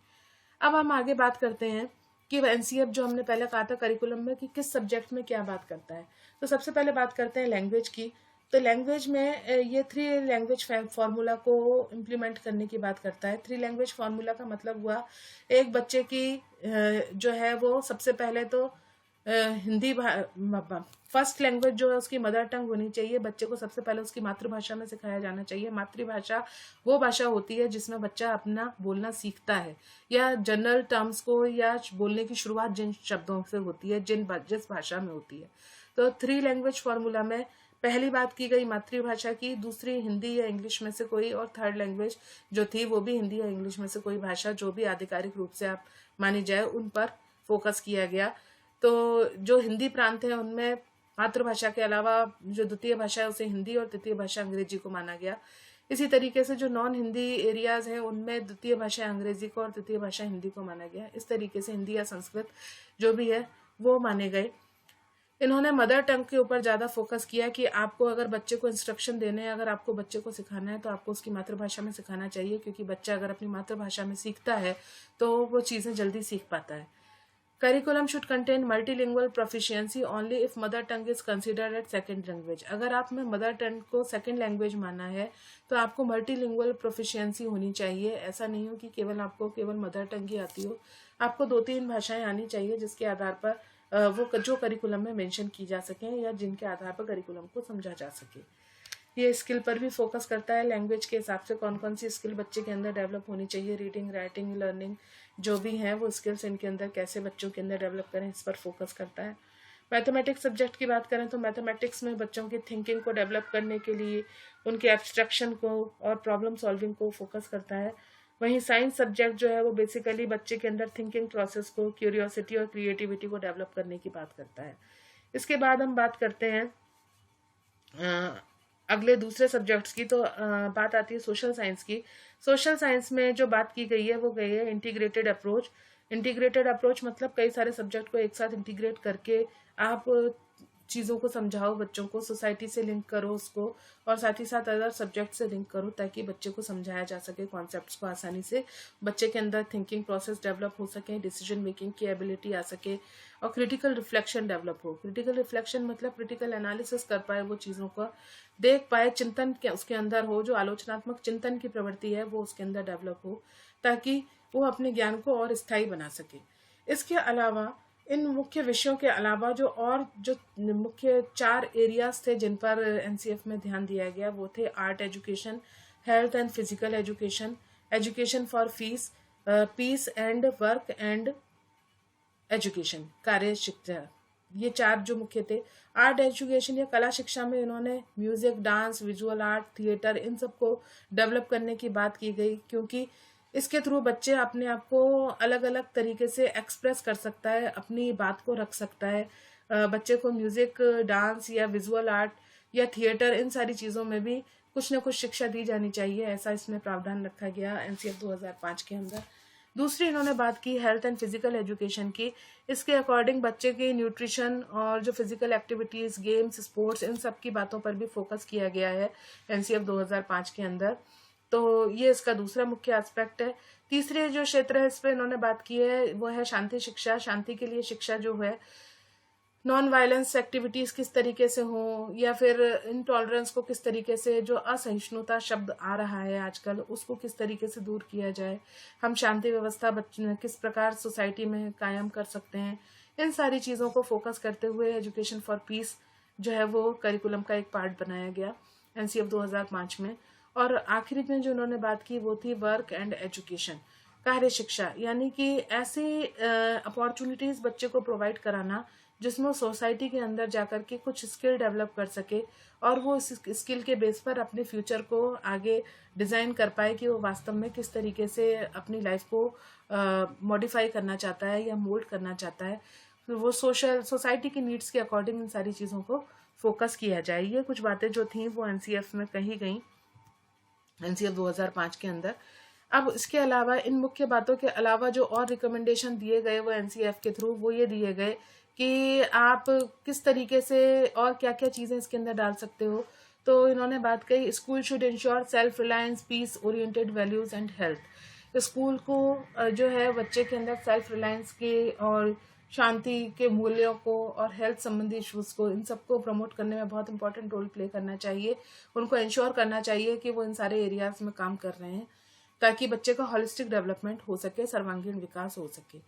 अब हम आगे बात करते हैं कि एनसीएफ जो हमने पहले कहा था करिकुलम में कि किस सब्जेक्ट में क्या बात करता है। तो सबसे पहले बात करते हैं लैंग्वेज की। तो लैंग्वेज में ये 3 लैंग्वेज फार्मूला को इम्प्लीमेंट करने की बात करता है। 3 लैंग्वेज फार्मूला का मतलब हुआ, एक बच्चे की जो है वो सबसे पहले तो हिंदी फर्स्ट लैंग्वेज जो है उसकी मदर टंग होनी चाहिए। बच्चे को सबसे पहले उसकी मातृभाषा में सिखाया जाना चाहिए। मातृभाषा वो भाषा होती है जिसमें बच्चा अपना बोलना सीखता है, या जनरल टर्म्स को या बोलने की शुरुआत जिन शब्दों से होती है, जिस भाषा में होती है। तो 3 लैंग्वेज फार्मूला में पहली बात की गई मातृभाषा की, दूसरी हिंदी या इंग्लिश में से कोई, और थर्ड लैंग्वेज जो थी वो भी हिंदी या इंग्लिश में से कोई भाषा जो भी आधिकारिक रूप से आप मानी जाए उन पर फोकस किया गया। तो जो हिंदी प्रांत है उनमें मातृभाषा के अलावा जो द्वितीय भाषा है उसे हिंदी और तृतीय भाषा अंग्रेजी को माना गया। इसी तरीके से जो नॉन हिंदी एरियाज हैं उनमें द्वितीय भाषा अंग्रेजी को और तृतीय भाषा हिंदी को माना गया। इस तरीके से हिंदी या संस्कृत जो भी है वो माने गए। इन्होंने मदर टंग के ऊपर ज़्यादा फोकस किया कि आपको अगर बच्चे को इंस्ट्रक्शन देने हैं, अगर आपको बच्चे को सिखाना है तो आपको उसकी मातृभाषा में सिखाना चाहिए, क्योंकि बच्चा अगर अपनी मातृभाषा में सीखता है तो वो चीज़ें जल्दी सीख पाता है। Curriculum should contain multilingual proficiency only if mother tongue is considered at second language. अगर आपने मदर टंग को सेकेंड लैंग्वेज माना है तो आपको मल्टीलिंगुअल प्रोफिशिएंसी होनी चाहिए। ऐसा नहीं हो कि केवल मदर टंग ही आती हो, आपको 2-3 भाषाएं आनी चाहिए जिसके आधार पर वो जो करिकुलम में मेंशन की जा सकें या जिनके आधार पर करिकुलम को समझा जा सके। ये स्किल पर भी फोकस करता है। लैंग्वेज के हिसाब से कौन कौन सी स्किल बच्चे के अंदर डेवलप होनी चाहिए, रीडिंग, राइटिंग, लर्निंग जो भी हैं वो स्किल्स इनके अंदर कैसे बच्चों के अंदर डेवलप करें, इस पर फोकस करता है। मैथमेटिक्स सब्जेक्ट की बात करें तो मैथमेटिक्स में बच्चों की थिंकिंग को डेवलप करने के लिए उनके एब्स्ट्रैक्शन को और प्रॉब्लम सॉल्विंग को फोकस करता है। वहीं साइंस सब्जेक्ट जो है वो बेसिकली बच्चे के अंदर थिंकिंग प्रोसेस को, क्यूरियोसिटी और क्रिएटिविटी को डेवलप करने की बात करता है। इसके बाद हम बात करते हैं अगले दूसरे सब्जेक्ट्स की। तो बात आती है सोशल साइंस की। सोशल साइंस में जो बात की गई है वो गई है इंटीग्रेटेड अप्रोच। इंटीग्रेटेड अप्रोच मतलब कई सारे सब्जेक्ट को एक साथ इंटीग्रेट करके आप चीज़ों को समझाओ, बच्चों को सोसाइटी से लिंक करो उसको, और साथ ही साथ अदर सब्जेक्ट से लिंक करो ताकि बच्चे को समझाया जा सके कॉन्सेप्ट्स को आसानी से, बच्चे के अंदर थिंकिंग प्रोसेस डेवलप हो सके, डिसीजन मेकिंग की एबिलिटी आ सके और क्रिटिकल रिफ्लेक्शन डेवलप हो। क्रिटिकल रिफ्लेक्शन मतलब क्रिटिकल एनालिसिस कर पाए, वो चीज़ों को देख पाए, चिंतन उसके अंदर हो, जो आलोचनात्मक चिंतन की प्रवृत्ति है वो उसके अंदर डेवलप हो ताकि वो अपने ज्ञान को और स्थायी बना सके। इसके अलावा इन मुख्य विषयों के अलावा जो मुख्य 4 एरियाज थे जिन पर एनसीएफ में ध्यान दिया गया वो थे art education, health and physical education, education for piece and work and education, कार्य शिक्षा। ये 4 जो मुख्य थे। आर्ट एजुकेशन या कला शिक्षा में इन्होंने music, dance, visual art, theatre in सब को डेवलप करने की बात की गई, क्योंकि इसके थ्रू बच्चे अपने आप को अलग अलग तरीके से एक्सप्रेस कर सकता है, अपनी बात को रख सकता है। बच्चे को म्यूजिक, डांस या विजुअल आर्ट या थिएटर, इन सारी चीज़ों में भी कुछ न कुछ शिक्षा दी जानी चाहिए, ऐसा इसमें प्रावधान रखा गया एनसीएफ 2005 के अंदर। दूसरी इन्होंने बात की हेल्थ एंड फिजिकल एजुकेशन की। इसके अकॉर्डिंग बच्चे के न्यूट्रिशन और जो फिजिकल एक्टिविटीज़, गेम्स, स्पोर्ट्स, इन सब की बातों पर भी फोकस किया गया है एनसीएफ 2005 के अंदर। तो ये इसका दूसरा मुख्य एस्पेक्ट है। तीसरे जो क्षेत्र है इस पर इन्होंने बात की है वो है शांति शिक्षा। शांति के लिए शिक्षा जो है, नॉन वायलेंस एक्टिविटीज किस तरीके से हो, या फिर इनटॉलरेंस को किस तरीके से, जो असहिष्णुता शब्द आ रहा है आजकल, उसको किस तरीके से दूर किया जाए, हम शांति व्यवस्था किस प्रकार सोसाइटी में कायम कर सकते हैं, इन सारी चीज़ों को फोकस करते हुए एजुकेशन फॉर पीस जो है वो करिकुलम का एक पार्ट बनाया गया एनसीएफ 2005 में। और आखिरी में जो उन्होंने बात की वो थी वर्क एंड एजुकेशन, कार्य शिक्षा, यानी कि ऐसी अपॉर्चुनिटीज बच्चे को प्रोवाइड कराना जिसमें सोसाइटी के अंदर जाकर के कुछ स्किल डेवलप कर सके और वो इस स्किल के बेस पर अपने फ्यूचर को आगे डिज़ाइन कर पाए कि वो वास्तव में किस तरीके से अपनी लाइफ को मॉडिफाई करना चाहता है या मोल्ड करना चाहता है। तो वो सोसाइटी की नीड्स के अकॉर्डिंग इन सारी चीज़ों को फोकस किया जाए। ये कुछ बातें जो थी वो एनसीएफ में कही गई एनसीएफ 2005 के अंदर। अब इसके अलावा, इन मुख्य बातों के अलावा जो और रिकमेंडेशन दिए गए वो एनसीएफ के थ्रू, वो ये दिए गए कि आप किस तरीके से और क्या क्या चीज़ें इसके अंदर डाल सकते हो। तो इन्होंने बात कही, school should ensure self reliance, peace oriented values and health. School को जो है बच्चे के अंदर सेल्फ रिलायंस के और शांति के मूल्यों को और हेल्थ संबंधी इश्यूज को, इन सबको प्रमोट करने में बहुत इंपॉर्टेंट रोल प्ले करना चाहिए। उनको इंश्योर करना चाहिए कि वो इन सारे एरियाज में काम कर रहे हैं ताकि बच्चे का होलिस्टिक डेवलपमेंट हो सके, सर्वांगीण विकास हो सके।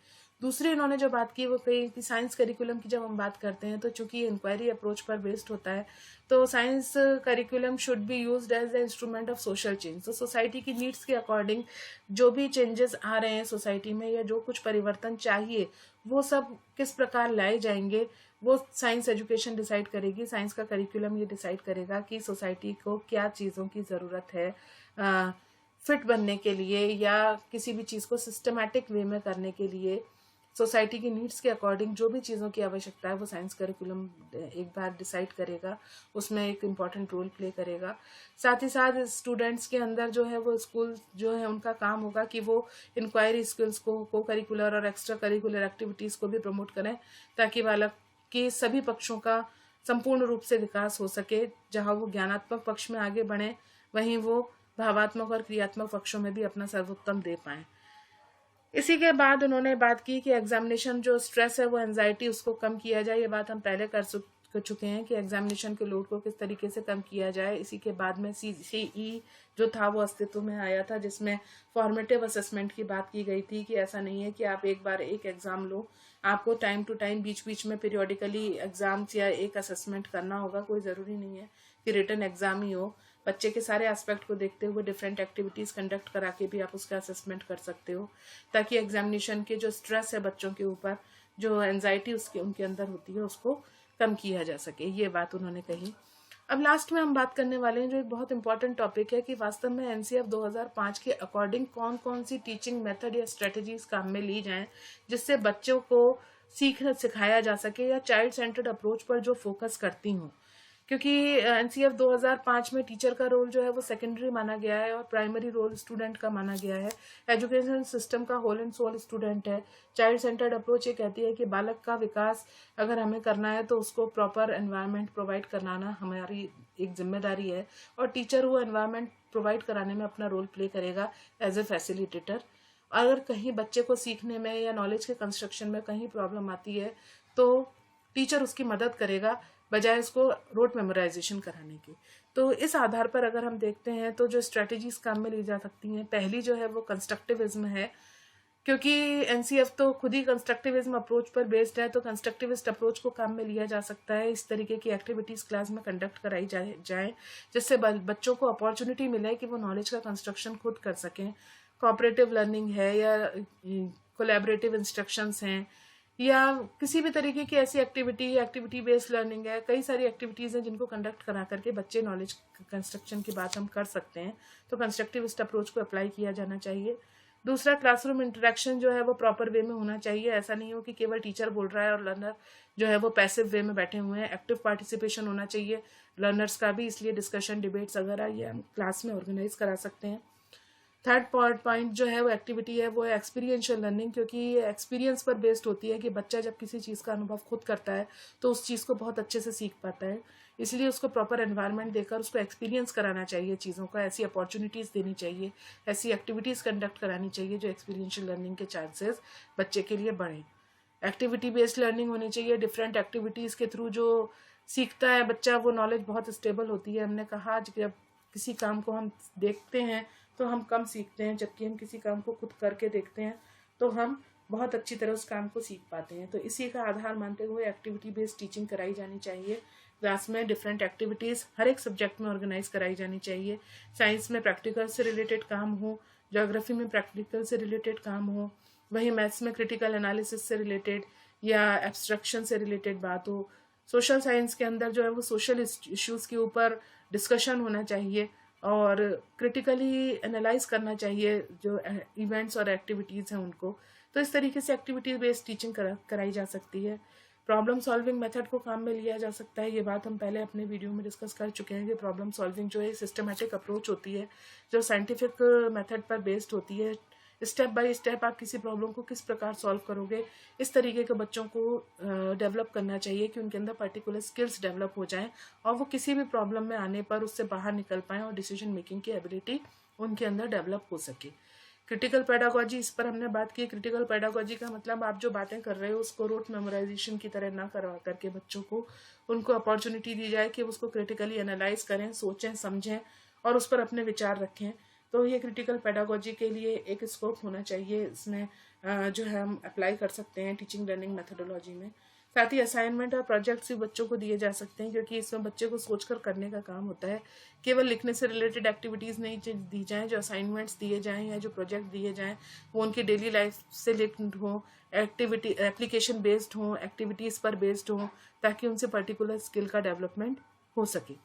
दूसरी इन्होंने जो बात की वो कही कि साइंस करिकुलम की जब हम बात करते हैं तो चूंकि इंक्वायरी अप्रोच पर बेस्ड होता है, तो science curriculum should be used as the instrument of social change. तो सोसाइटी की नीड्स के अकॉर्डिंग जो भी चेंजेस आ रहे हैं सोसाइटी में या जो कुछ परिवर्तन चाहिए वो सब किस प्रकार लाए जाएंगे, वो साइंस एजुकेशन डिसाइड करेगी। साइंस का करिकुलम ये डिसाइड करेगा कि सोसाइटी को क्या चीज़ों की ज़रूरत है फिट बनने के लिए या किसी भी चीज़ को सिस्टमैटिक वे में करने के लिए। सोसाइटी की नीड्स के अकॉर्डिंग जो भी चीज़ों की आवश्यकता है वो साइंस करिकुलम एक बार डिसाइड करेगा, उसमें एक इम्पॉर्टेंट रोल प्ले करेगा। साथ ही साथ स्टूडेंट्स के अंदर जो है वो स्कूल जो है उनका काम होगा कि वो इंक्वायरी स्किल्स को करिकुलर और एक्स्ट्रा करिकुलर एक्टिविटीज़ को भी प्रमोट करें ताकि बालक के सभी पक्षों का संपूर्ण रूप से विकास हो सके। जहाँ वो ज्ञानात्मक पक्ष में आगे बढ़ें वहीं वो भावात्मक और क्रियात्मक पक्षों में भी अपना सर्वोत्तम दे पाएं। इसी के बाद उन्होंने बात की कि एग्जामिनेशन जो स्ट्रेस है वो एंजाइटी उसको कम किया जाए। ये बात हम पहले कर चुके हैं कि एग्जामिनेशन के लोड को किस तरीके से कम किया जाए। इसी के बाद में CCE जो था वो अस्तित्व में आया था जिसमें फॉर्मेटिव असेसमेंट की बात की गई थी कि ऐसा नहीं है कि आप एक बार एक एग्जाम लो, आपको टाइम टू टाइम बीच बीच में पीरियोडिकली एग्जाम्स या एक असेसमेंट करना होगा। कोई ज़रूरी नहीं है कि रिटन एग्जाम ही हो, बच्चे के सारे एस्पेक्ट को देखते हुए डिफरेंट एक्टिविटीज़ कंडक्ट करा के भी आप उसका असेसमेंट कर सकते हो ताकि एग्जामिनेशन के जो स्ट्रेस है बच्चों के ऊपर, जो एंजाइटी उनके अंदर होती है उसको कम किया जा सके। ये बात उन्होंने कही। अब लास्ट में हम बात करने वाले हैं जो एक बहुत इंपॉर्टेंट टॉपिक है कि वास्तव में एनसीएफ 2005 के अकॉर्डिंग कौन कौन सी टीचिंग मेथड या स्ट्रेटजीज काम में ली जाएं जिससे बच्चों को सिखाया जा सके या चाइल्ड सेंटर्ड अप्रोच पर जो फोकस करती हूँ। क्योंकि एनसीएफ 2005 में टीचर का रोल जो है वो सेकेंडरी माना गया है और प्राइमरी रोल स्टूडेंट का माना गया है। एजुकेशन सिस्टम का होल एंड सोल स्टूडेंट है। चाइल्ड सेंटर्ड अप्रोच ये कहती है कि बालक का विकास अगर हमें करना है तो उसको प्रॉपर एनवायरनमेंट प्रोवाइड कराना हमारी एक जिम्मेदारी है और टीचर वो एनवायरनमेंट प्रोवाइड कराने में अपना रोल प्ले करेगा एज ए फैसिलिटेटर। अगर कहीं बच्चे को सीखने में या नॉलेज के कंस्ट्रक्शन में कहीं प्रॉब्लम आती है तो टीचर उसकी मदद करेगा बजाय उसको रोट मेमोराइजेशन कराने की। तो इस आधार पर अगर हम देखते हैं तो जो स्ट्रेटजीज काम में ली जा सकती हैं, पहली जो है वो कंस्ट्रक्टिविज्म है। क्योंकि एनसीएफ तो खुद ही कंस्ट्रक्टिविज्म अप्रोच पर बेस्ड है, तो कंस्ट्रक्टिविस्ट अप्रोच को काम में लिया जा सकता है। इस तरीके की एक्टिविटीज़ क्लास में कंडक्ट कराई जाए जिससे बच्चों को अपॉर्चुनिटी मिले कि वो नॉलेज का कंस्ट्रक्शन खुद कर सकें। कोऑपरेटिव लर्निंग है या कोलैबोरेटिव इंस्ट्रक्शंस हैं या किसी भी तरीके की ऐसी एक्टिविटी बेस्ड लर्निंग है। कई सारी एक्टिविटीज़ हैं जिनको कंडक्ट करा करके बच्चे नॉलेज कंस्ट्रक्शन की बात हम कर सकते हैं। तो कंस्ट्रक्टिविस्ट अप्रोच को अप्लाई किया जाना चाहिए। दूसरा, क्लासरूम इंटरेक्शन जो है वो प्रॉपर वे में होना चाहिए। ऐसा नहीं हो कि केवल टीचर बोल रहा है और लर्नर जो है वो पैसिव वे में बैठे हुए हैं। एक्टिव पार्टिसिपेशन होना चाहिए लर्नर्स का भी, इसलिए डिस्कशन, डिबेट्स वगैरह ये हम क्लास में ऑर्गेनाइज करा सकते हैं। थर्ड पॉइंट जो है वो एक्टिविटी है, वो है एक्सपीरियंशियल लर्निंग, क्योंकि एक्सपीरियंस पर बेस्ड होती है कि बच्चा जब किसी चीज़ का अनुभव खुद करता है तो उस चीज़ को बहुत अच्छे से सीख पाता है। इसलिए उसको प्रॉपर एनवायरनमेंट देकर उसको एक्सपीरियंस कराना चाहिए चीज़ों का, ऐसी अपॉर्चुनिटीज़ देनी चाहिए, ऐसी एक्टिविटीज़ कंडक्ट करानी चाहिए जो एक्सपीरियंशियल लर्निंग के चांसेस बच्चे के लिए बढ़ें। एक्टिविटी बेस्ड लर्निंग होनी चाहिए। डिफरेंट एक्टिविटीज़ के थ्रू जो सीखता है बच्चा वो नॉलेज बहुत स्टेबल होती है। हमने कहा जब किसी काम को हम देखते हैं तो हम कम सीखते हैं, जबकि हम किसी काम को खुद करके देखते हैं तो हम बहुत अच्छी तरह उस काम को सीख पाते हैं। तो इसी का आधार मानते हुए एक्टिविटी बेस्ड टीचिंग कराई जानी चाहिए। क्लास में डिफरेंट एक्टिविटीज़ हर एक सब्जेक्ट में ऑर्गेनाइज कराई जानी चाहिए। साइंस में प्रैक्टिकल से रिलेटेड काम हो, ज्योग्राफी में प्रैक्टिकल से रिलेटेड काम हो, वहीं मैथ्स में क्रिटिकल एनालिसिस से रिलेटेड या एब्स्ट्रक्शन से रिलेटेड बात हो। सोशल साइंस के अंदर जो है वो सोशल इश्यूज़ के ऊपर डिस्कशन होना चाहिए और क्रिटिकली एनालाइज करना चाहिए जो इवेंट्स और एक्टिविटीज़ हैं उनको। तो इस तरीके से एक्टिविटी बेस्ड टीचिंग कराई जा सकती है। प्रॉब्लम सॉल्विंग मेथड को काम में लिया जा सकता है। ये बात हम पहले अपने वीडियो में डिस्कस कर चुके हैं कि प्रॉब्लम सॉल्विंग जो है सिस्टमेटिक अप्रोच होती है जो साइंटिफिक मेथड पर बेस्ड होती है। स्टेप बाय स्टेप आप किसी प्रॉब्लम को किस प्रकार सॉल्व करोगे, इस तरीके के बच्चों को डेवलप करना चाहिए कि उनके अंदर पर्टिकुलर स्किल्स डेवलप हो जाएं और वो किसी भी प्रॉब्लम में आने पर उससे बाहर निकल पाएं और डिसीजन मेकिंग की एबिलिटी उनके अंदर डेवलप हो सके। क्रिटिकल पेडागोजी, इस पर हमने बात की। क्रिटिकल पेडागोजी का मतलब आप जो बातें कर रहे हो उसको रोट मेमोराइजेशन की तरह ना करवा करके बच्चों को उनको अपॉर्चुनिटी दी जाए कि उसको क्रिटिकली एनालाइज करें, सोचें, समझें और उस पर अपने विचार रखें। तो ये क्रिटिकल पेडागोजी के लिए एक स्कोप होना चाहिए, इसमें जो है हम अप्लाई कर सकते हैं टीचिंग लर्निंग मेथोडोलॉजी में। साथ ही असाइनमेंट और प्रोजेक्ट्स भी बच्चों को दिए जा सकते हैं, क्योंकि इसमें बच्चे को सोचकर करने का काम होता है। केवल लिखने से रिलेटेड एक्टिविटीज़ नहीं दी जाएँ, जो असाइनमेंट्स दिए जाएँ या जो प्रोजेक्ट दिए जाएँ वो उनकी डेली लाइफ से रिलेटेड हों, एक्टिविटी एप्लीकेशन बेस्ड हों, एक्टिविटीज़ पर बेस्ड हों, ताकि उनसे पर्टिकुलर स्किल का डेवलपमेंट हो सके।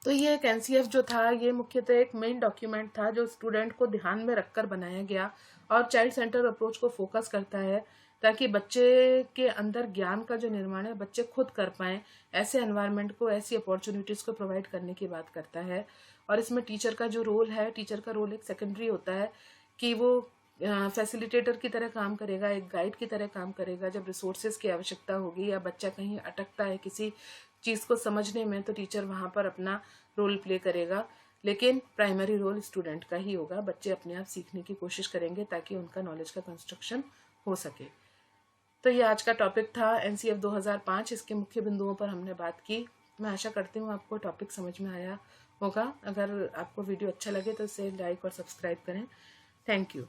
तो ये एक एनसीएफ जो था ये मुख्यतः एक मेन डॉक्यूमेंट था जो स्टूडेंट को ध्यान में रखकर बनाया गया और चाइल्ड सेंटर अप्रोच को फोकस करता है ताकि बच्चे के अंदर ज्ञान का जो निर्माण है बच्चे खुद कर पाएं। ऐसे एनवायरनमेंट को, ऐसी अपॉर्चुनिटीज़ को प्रोवाइड करने की बात करता है। और इसमें टीचर का जो रोल है, टीचर का रोल एक सेकेंडरी होता है कि वो फैसिलिटेटर की तरह काम करेगा, एक गाइड की तरह काम करेगा। जब रिसोर्सेज की आवश्यकता होगी या बच्चा कहीं अटकता है किसी चीज़ को समझने में तो टीचर वहाँ पर अपना रोल प्ले करेगा, लेकिन प्राइमरी रोल स्टूडेंट का ही होगा। बच्चे अपने आप सीखने की कोशिश करेंगे ताकि उनका नॉलेज का कंस्ट्रक्शन हो सके। तो ये आज का टॉपिक था एनसीएफ 2005। इसके मुख्य बिंदुओं पर हमने बात की। मैं आशा करती हूँ आपको टॉपिक समझ में आया होगा। अगर आपको वीडियो अच्छा लगे तो इसे लाइक और सब्सक्राइब करें। Thank you.